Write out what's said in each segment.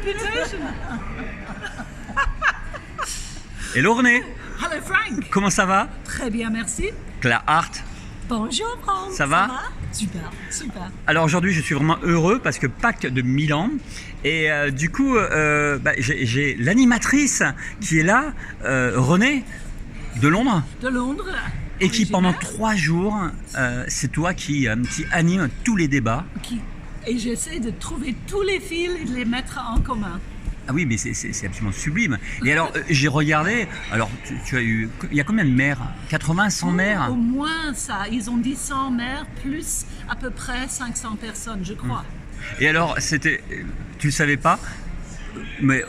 reputation. Hello René, Hello Frank. comment ça va? Très bien, merci. Claire Hart. Bonjour Frank. Ça va? Super, super. Alors aujourd'hui je suis vraiment heureux parce que Pâques de Milan et du coup j'ai l'animatrice qui est là, René de Londres. De Londres. Et qui pendant originaire. 3 jours, c'est toi qui anime tous les débats. Et j'essaie de trouver tous les fils et de les mettre en commun. Ah oui, mais c'est absolument sublime. Et alors, j'ai regardé, alors tu as eu, il y a combien de maires? 80, 100 maires? Au moins ça. Ils ont dit 100 maires plus à peu près 500 personnes, je crois. Et alors, tu ne savais pas, mais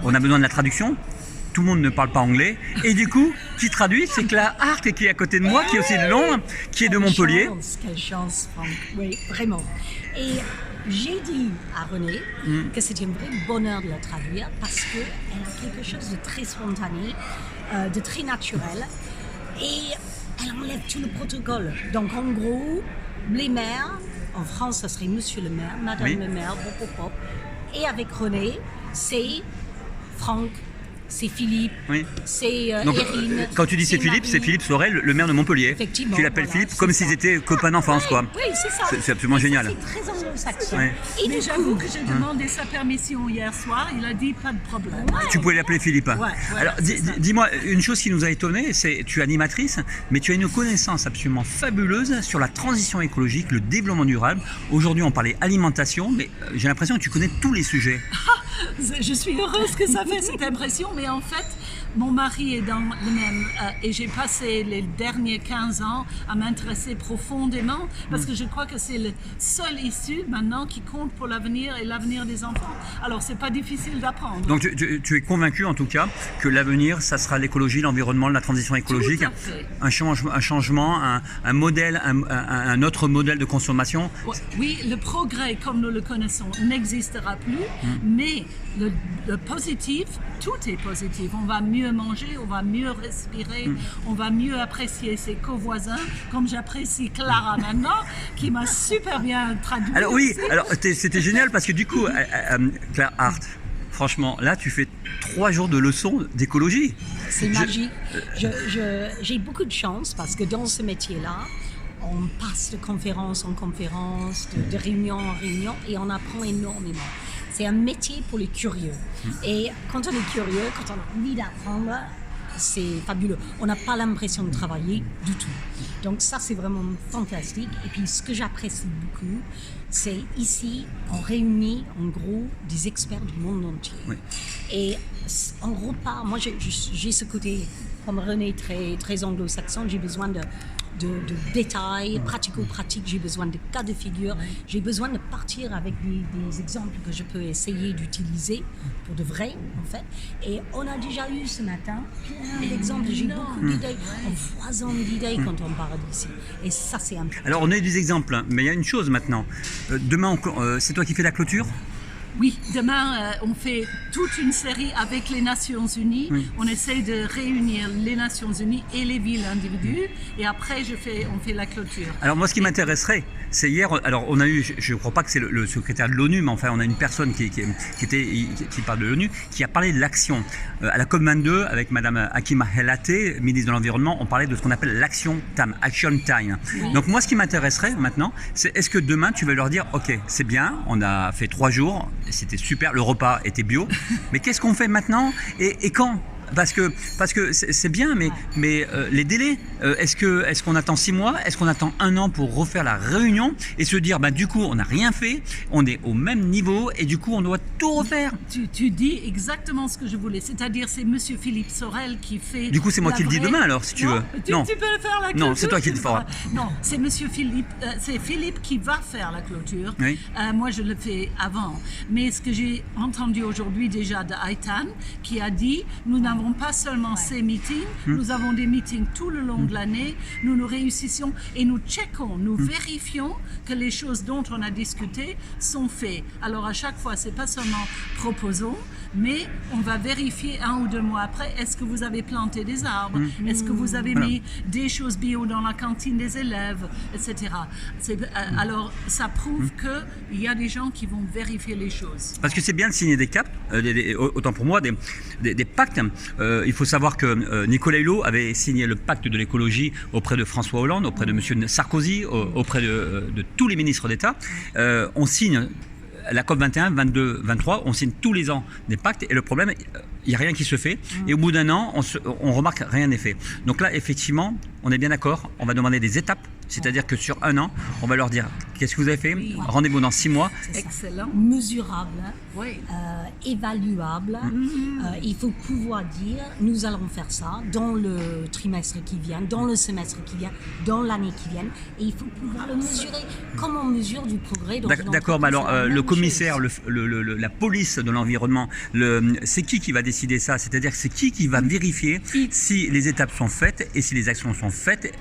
on a besoin de la traduction. Tout le monde ne parle pas anglais. Et du coup, qui traduit? C'est Claire Hart qui est à côté de moi, qui est aussi de Londres, qui est de Montpellier. Quelle chance, Franck. Oui, vraiment. Et j'ai dit à René que c'était un vrai bonheur de la traduire parce qu'elle a quelque chose de très spontané, de très naturel. Et elle enlève tout le protocole. Donc en gros, les maires, en France, ça serait Monsieur le maire, Madame Oui. le maire, pop, pop, pop. Et avec René, c'est Franck, c'est Philippe, Oui. c'est Donc, Erin. quand tu dis c'est Philippe, Marie. c'est Philippe Sorel, le maire de Montpellier. Effectivement, Tu l'appelles voilà, Philippe comme c'est s'ils ça. étaient copains d'enfance, quoi. Oui, c'est ça. C'est absolument Et ça, génial. C'est très anglo-saxon. Ouais. Et Mais du j'avoue coup, que j'ai demandé sa permission hier soir. Il a dit pas de problème. Tu pouvais l'appeler Philippe. Ouais, Alors, c'est ça. dis-moi, une chose qui nous a étonné, c'est tu es animatrice, mais tu as une connaissance absolument fabuleuse sur la transition écologique, le développement durable. Aujourd'hui, on parlait alimentation, mais j'ai l'impression que tu connais tous les sujets. Je suis heureuse que ça fait cette impression, mais en fait, mon mari est dans le même. Et j'ai passé les derniers 15 ans à m'intéresser profondément parce que je crois que c'est le seul issue maintenant qui compte pour l'avenir et l'avenir des enfants. Alors, c'est pas difficile d'apprendre. Donc, tu es convaincu, en tout cas, que l'avenir, ça sera l'écologie, l'environnement, la transition écologique, Tout à fait. un changement, un modèle, un autre modèle de consommation. Oui, le progrès comme nous le connaissons n'existera plus, mais le positif, tout est positif. On va mieux manger, on va mieux respirer, on va mieux apprécier ses co-voisins, comme j'apprécie Clara maintenant, qui m'a super bien traduit. Alors oui, aussi. alors c'était génial parce que du coup, Claire Hart, franchement, là, tu fais 3 jours de leçons d'écologie. c'est magique. J'ai beaucoup de chance parce que dans ce métier-là, on passe de conférence en conférence, de réunion en réunion et on apprend énormément. C'est un métier pour les curieux. Et quand on est curieux, quand on a envie d'apprendre, c'est fabuleux. On n'a pas l'impression de travailler du tout. Donc ça, c'est vraiment fantastique. Et puis, ce que j'apprécie beaucoup, c'est ici, on réunit en gros des experts du monde entier. Oui. Et on repart. Moi, j'ai ce côté, comme René, très, très anglo-saxon, j'ai besoin de détails pratico-pratiques, j'ai besoin de cas de figure, j'ai besoin de partir avec des exemples que je peux essayer d'utiliser pour de vrai, en fait. Et on a déjà eu ce matin plein d'exemples, j'ai beaucoup d'idées, on foisonne d'idées quand on parle d'ici. Et ça, c'est un peu... Alors, on a eu des exemples, mais il y a une chose maintenant. Demain, c'est toi qui fais la clôture? Oui, demain, on fait toute une série avec les Nations Unies. On essaie de réunir les Nations Unies et les villes individuelles. Et après, on fait la clôture. Alors moi, ce qui m'intéresserait, c'est hier, alors on a eu, je ne crois pas que c'est le secrétaire de l'ONU, mais enfin on a une personne qui parle de l'ONU, qui a parlé de l'action. À la COP22, avec Madame Hakima Helaté, ministre de l'Environnement, on parlait de ce qu'on appelle l'action time, action time. Donc moi, ce qui m'intéresserait maintenant, c'est est-ce que demain, tu vas leur dire, ok, c'est bien, on a fait 3 jours, c'était super, le repas était bio, mais qu'est-ce qu'on fait maintenant et quand? Parce que c'est bien, mais les délais, est-ce qu'on attend 6 mois? Est-ce qu'on attend 1 an pour refaire la réunion et se dire, du coup, on n'a rien fait, on est au même niveau et du coup, on doit tout refaire? Tu dis exactement ce que je voulais, c'est-à-dire c'est Monsieur Philippe Sorel qui fait... Du coup, c'est moi qui le dis demain alors, si tu veux. Non, tu peux le faire la clôture. Non, c'est toi qui le feras. Non, c'est Monsieur Philippe, c'est Philippe qui va faire la clôture. Oui. Moi, je le fais avant. Mais ce que j'ai entendu aujourd'hui déjà de Aitan, qui a dit, nous n'avons n'avons pas seulement ces meetings, nous avons des meetings tout le long de l'année, nous réussissons et nous checkons, nous vérifions que les choses dont on a discuté sont faites. Alors à chaque fois, c'est pas seulement proposons, mais on va vérifier 1 ou 2 mois après, est-ce que vous avez planté des arbres, est-ce que vous avez mis des choses bio dans la cantine des élèves, etc. Alors ça prouve qu'il y a des gens qui vont vérifier les choses. Parce que c'est bien de signer des caps, autant pour moi, des pactes. Il faut savoir que Nicolas Hulot avait signé le pacte de l'écologie auprès de François Hollande, auprès de M. Sarkozy, auprès de tous les ministres d'État. On signe la COP 21, 22, 23, on signe tous les ans des pactes et le problème, il n'y a rien qui se fait. Et au bout d'un an, on remarque rien n'est fait. Donc là, effectivement, on est bien d'accord, on va demander des étapes. C'est-à-dire que sur 1 an, on va leur dire qu'est-ce que vous avez fait, rendez-vous dans 6 mois. Excellent. Mesurable, Oui. évaluable. Il faut pouvoir dire, nous allons faire ça dans le trimestre qui vient, dans le semestre qui vient, dans l'année qui vient. Et il faut pouvoir le mesurer comme on mesure du progrès dans une D'accord, mais alors entreprise. le commissaire, la police de l'environnement, c'est qui va décider ça? C'est-à-dire c'est qui va vérifier si les étapes sont faites et si les actions sont faites?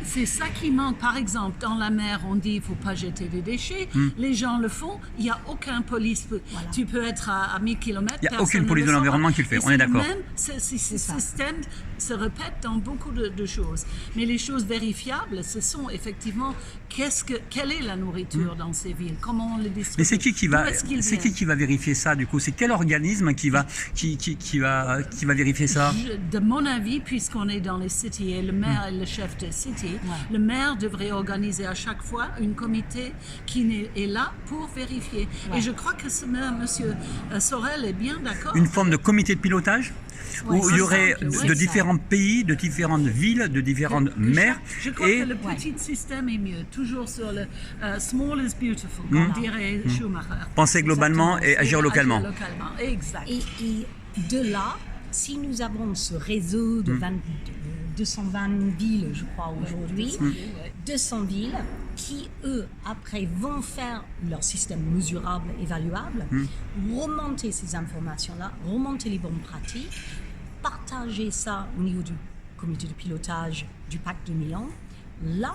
C'est ça qui manque. Par exemple, dans la mer, on dit qu'il ne faut pas jeter des déchets. Les gens le font. Il n'y a aucun police. Tu peux être à 1000 km. Il n'y a aucune police de l'environnement qui le fait. On est d'accord. Ce système se répète dans beaucoup de choses. Mais les choses vérifiables, ce sont effectivement quelle est la nourriture dans ces villes, comment on les distribue. Mais c'est qui va vérifier ça du coup? C'est quel organisme qui va vérifier ça? De mon avis, puisqu'on est dans les cités et le maire est le chef de cité, le maire devrait organiser à chaque fois un comité qui est là pour vérifier. Et je crois que ce maire, monsieur Sorel, est bien d'accord. Une forme de comité de pilotage où il y aurait de différents pays, de différentes villes, de différentes maires. Je crois que le petit système est mieux. Toujours sur le small is beautiful, comme dirait Schumacher. Penser globalement et agir localement. Exact. Et de là, si nous avons ce réseau de 220 villes, je crois, aujourd'hui, 200 villes qui, eux, après, vont faire leur système mesurable, évaluable, remonter ces informations-là, remonter les bonnes pratiques, partager ça au niveau du comité de pilotage du pacte de Milan. Là,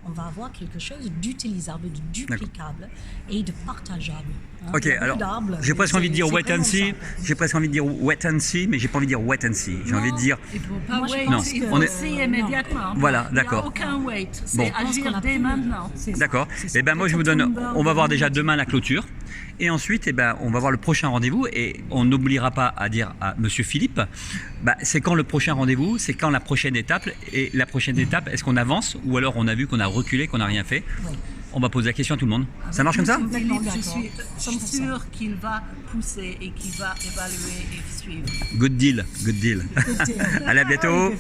on va avoir quelque chose d'utilisable, de duplicable et de partageable. Ok, alors j'ai presque envie de dire wait and see. J'ai presque envie de dire wait and see, mais j'ai pas envie de dire wait and see. J'ai envie de dire. Il ne faut pas wait. Non, On est immédiatement. Voilà, d'accord. Il n'y a aucun wait. C'est agir dès maintenant. D'accord. Et ben moi je vous donne. On va voir déjà demain la clôture. Et ensuite, on va voir le prochain rendez-vous et on n'oubliera pas à dire à Monsieur Philippe, c'est quand le prochain rendez-vous, c'est quand la prochaine étape. Et la prochaine étape, est-ce qu'on avance ou alors on a vu qu'on a reculé, qu'on n'a rien fait? On va poser la question à tout le monde. Ça marche comme ça? Philippe, je suis sûr qu'il va pousser et qu'il va évaluer et suivre. Good deal, good deal. Allez, à bientôt.